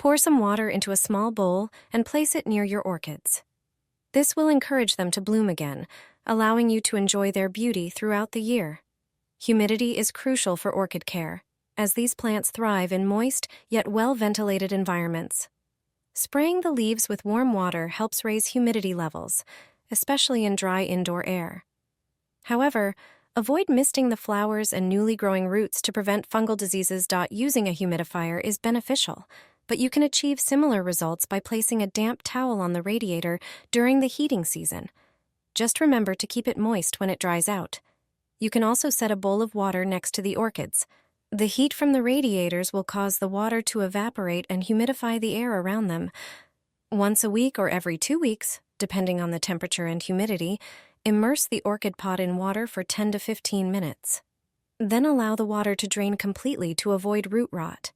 Pour some water into a small bowl and place it near your orchids. This will encourage them to bloom again, allowing you to enjoy their beauty throughout the year. Humidity is crucial for orchid care, as these plants thrive in moist yet well-ventilated environments. Spraying the leaves with warm water helps raise humidity levels, especially in dry indoor air. However, avoid misting the flowers and newly growing roots to prevent fungal diseases. Using a humidifier is beneficial, but you can achieve similar results by placing a damp towel on the radiator during the heating season. Just remember to keep it moist when it dries out. You can also set a bowl of water next to the orchids. The heat from the radiators will cause the water to evaporate and humidify the air around them. Once a week or every 2 weeks, depending on the temperature and humidity, immerse the orchid pot in water for 10 to 15 minutes. Then allow the water to drain completely to avoid root rot.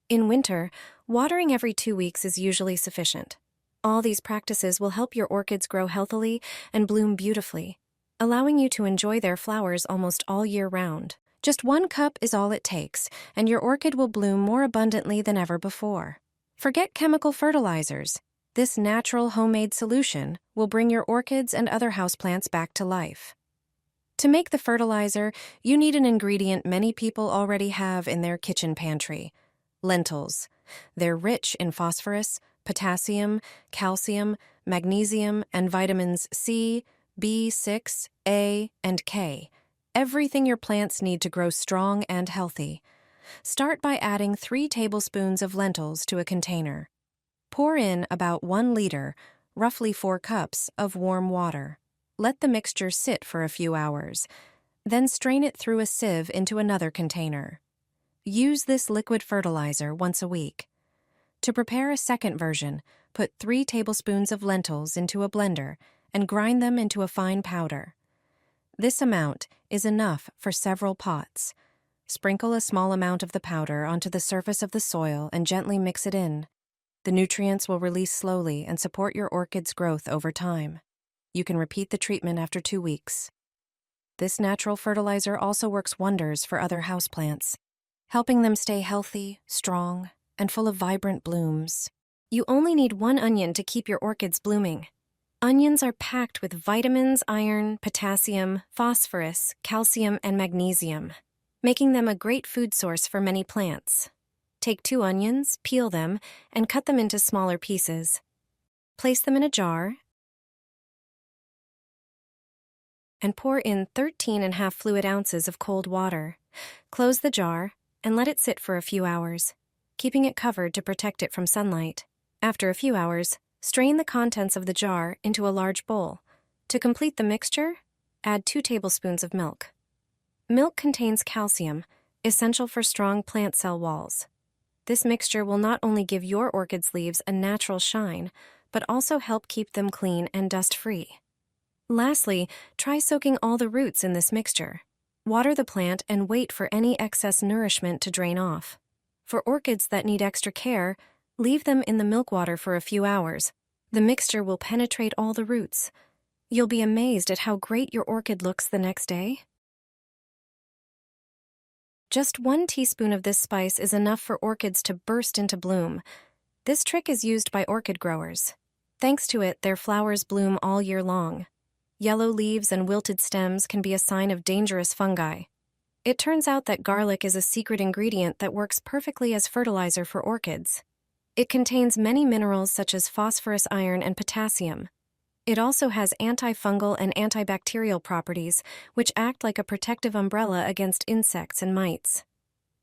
In winter, watering every 2 weeks is usually sufficient. All these practices will help your orchids grow healthily and bloom beautifully, allowing you to enjoy their flowers almost all year round. Just 1 cup is all it takes, and your orchid will bloom more abundantly than ever before. Forget chemical fertilizers. This natural homemade solution will bring your orchids and other houseplants back to life. To make the fertilizer, you need an ingredient many people already have in their kitchen pantry: lentils. They're rich in phosphorus, potassium, calcium, magnesium, and vitamins C, B6, A, and K. Everything your plants need to grow strong and healthy. Start by adding 3 tablespoons of lentils to a container. Pour in about 1 liter, roughly 4 cups, of warm water. Let the mixture sit for a few hours. Then strain it through a sieve into another container. Use this liquid fertilizer once a week. To prepare a second version, put 3 tablespoons of lentils into a blender and grind them into a fine powder. This amount is enough for several pots. Sprinkle a small amount of the powder onto the surface of the soil and gently mix it in. The nutrients will release slowly and support your orchid's growth over time. You can repeat the treatment after 2 weeks. This natural fertilizer also works wonders for other houseplants, helping them stay healthy, strong, and full of vibrant blooms. You only need 1 onion to keep your orchids blooming. Onions are packed with vitamins, iron, potassium, phosphorus, calcium, and magnesium, making them a great food source for many plants. Take 2 onions, peel them, and cut them into smaller pieces. Place them in a jar and pour in 13½ fluid ounces of cold water. Close the jar and let it sit for a few hours, keeping it covered to protect it from sunlight. After a few hours, strain the contents of the jar into a large bowl. To complete the mixture, add 2 tablespoons of milk. Milk contains calcium, essential for strong plant cell walls. This mixture will not only give your orchid's leaves a natural shine, but also help keep them clean and dust-free. Lastly, try soaking all the roots in this mixture. Water the plant and wait for any excess nourishment to drain off. For orchids that need extra care, leave them in the milk water for a few hours. The mixture will penetrate all the roots. You'll be amazed at how great your orchid looks the next day. Just 1 teaspoon of this spice is enough for orchids to burst into bloom. This trick is used by orchid growers. Thanks to it, their flowers bloom all year long. Yellow leaves and wilted stems can be a sign of dangerous fungi. It turns out that garlic is a secret ingredient that works perfectly as fertilizer for orchids. It contains many minerals such as phosphorus, iron, and potassium. It also has antifungal and antibacterial properties, which act like a protective umbrella against insects and mites.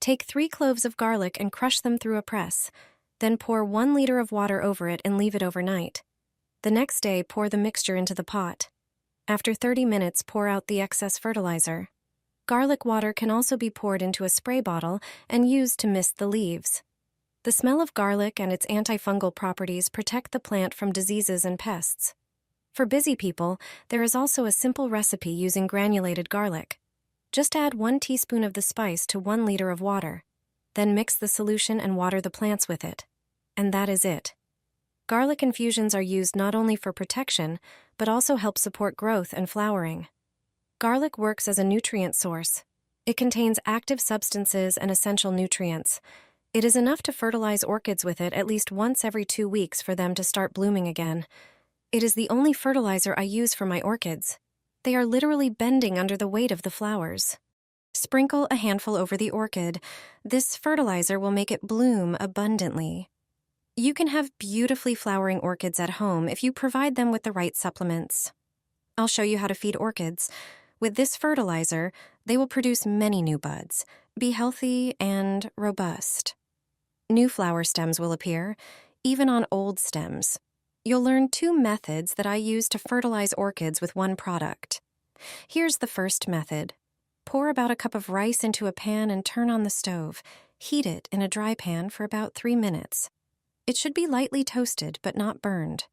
Take 3 cloves of garlic and crush them through a press. Then pour 1 liter of water over it and leave it overnight. The next day, pour the mixture into the pot. After 30 minutes, pour out the excess fertilizer. Garlic water can also be poured into a spray bottle and used to mist the leaves. The smell of garlic and its antifungal properties protect the plant from diseases and pests. For busy people, there is also a simple recipe using granulated garlic. Just add 1 teaspoon of the spice to 1 liter of water. Then mix the solution and water the plants with it. And that is it. Garlic infusions are used not only for protection, but also help support growth and flowering. Garlic works as a nutrient source. It contains active substances and essential nutrients. It is enough to fertilize orchids with it at least once every 2 weeks for them to start blooming again. It is the only fertilizer I use for my orchids. They are literally bending under the weight of the flowers. Sprinkle a handful over the orchid. This fertilizer will make it bloom abundantly. You can have beautifully flowering orchids at home if you provide them with the right supplements. I'll show you how to feed orchids. With this fertilizer, they will produce many new buds, be healthy and robust. New flower stems will appear, even on old stems. You'll learn 2 methods that I use to fertilize orchids with one product. Here's the first method. Pour about a cup of rice into a pan and turn on the stove. Heat it in a dry pan for about 3 minutes. It should be lightly toasted but not burned.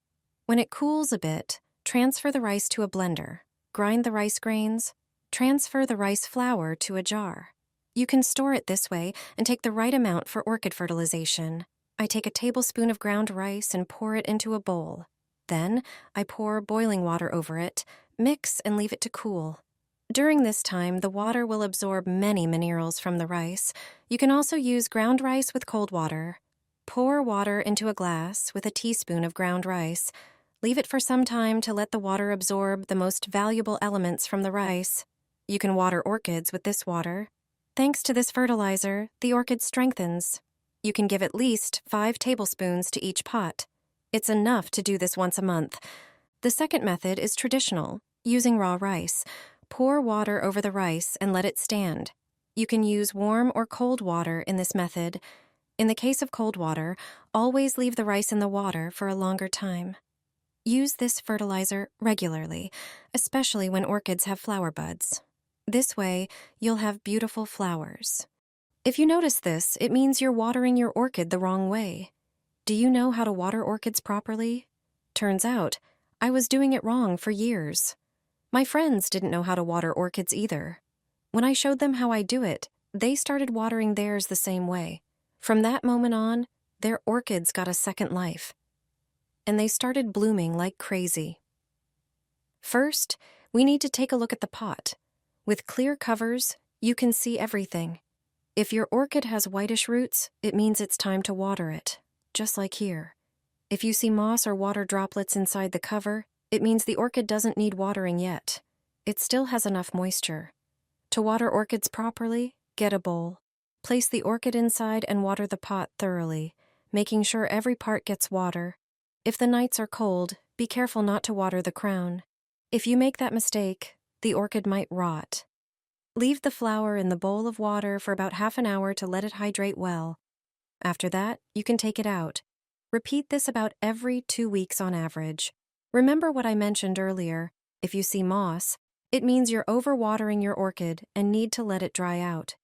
When it cools a bit, transfer the rice to a blender. Grind the rice grains. Transfer the rice flour to a jar. You can store it this way and take the right amount for orchid fertilization. I take a tablespoon of ground rice and pour it into a bowl. Then, I pour boiling water over it, mix and leave it to cool. During this time, the water will absorb many minerals from the rice. You can also use ground rice with cold water. Pour water into a glass with a teaspoon of ground rice. Leave it for some time to let the water absorb the most valuable elements from the rice. You can water orchids with this water. Thanks to this fertilizer, the orchid strengthens. You can give at least 5 tablespoons to each pot. It's enough to do this once a month. The second method is traditional, using raw rice. Pour water over the rice and let it stand. You can use warm or cold water in this method. In the case of cold water, always leave the rice in the water for a longer time. Use this fertilizer regularly, especially when orchids have flower buds. This way, you'll have beautiful flowers. If you notice this, it means you're watering your orchid the wrong way. Do you know how to water orchids properly? Turns out, I was doing it wrong for years. My friends didn't know how to water orchids either. When I showed them how I do it, they started watering theirs the same way. From that moment on, their orchids got a second life. And they started blooming like crazy. First, we need to take a look at the pot. With clear covers, you can see everything. If your orchid has whitish roots, it means it's time to water it, just like here. If you see moss or water droplets inside the cover, it means the orchid doesn't need watering yet. It still has enough moisture. To water orchids properly, get a bowl. Place the orchid inside and water the pot thoroughly, making sure every part gets water. If the nights are cold, be careful not to water the crown. If you make that mistake, the orchid might rot. Leave the flower in the bowl of water for about half an hour to let it hydrate well. After that, you can take it out. Repeat this about every 2 weeks on average. Remember what I mentioned earlier. If you see moss, it means you're overwatering your orchid and need to let it dry out.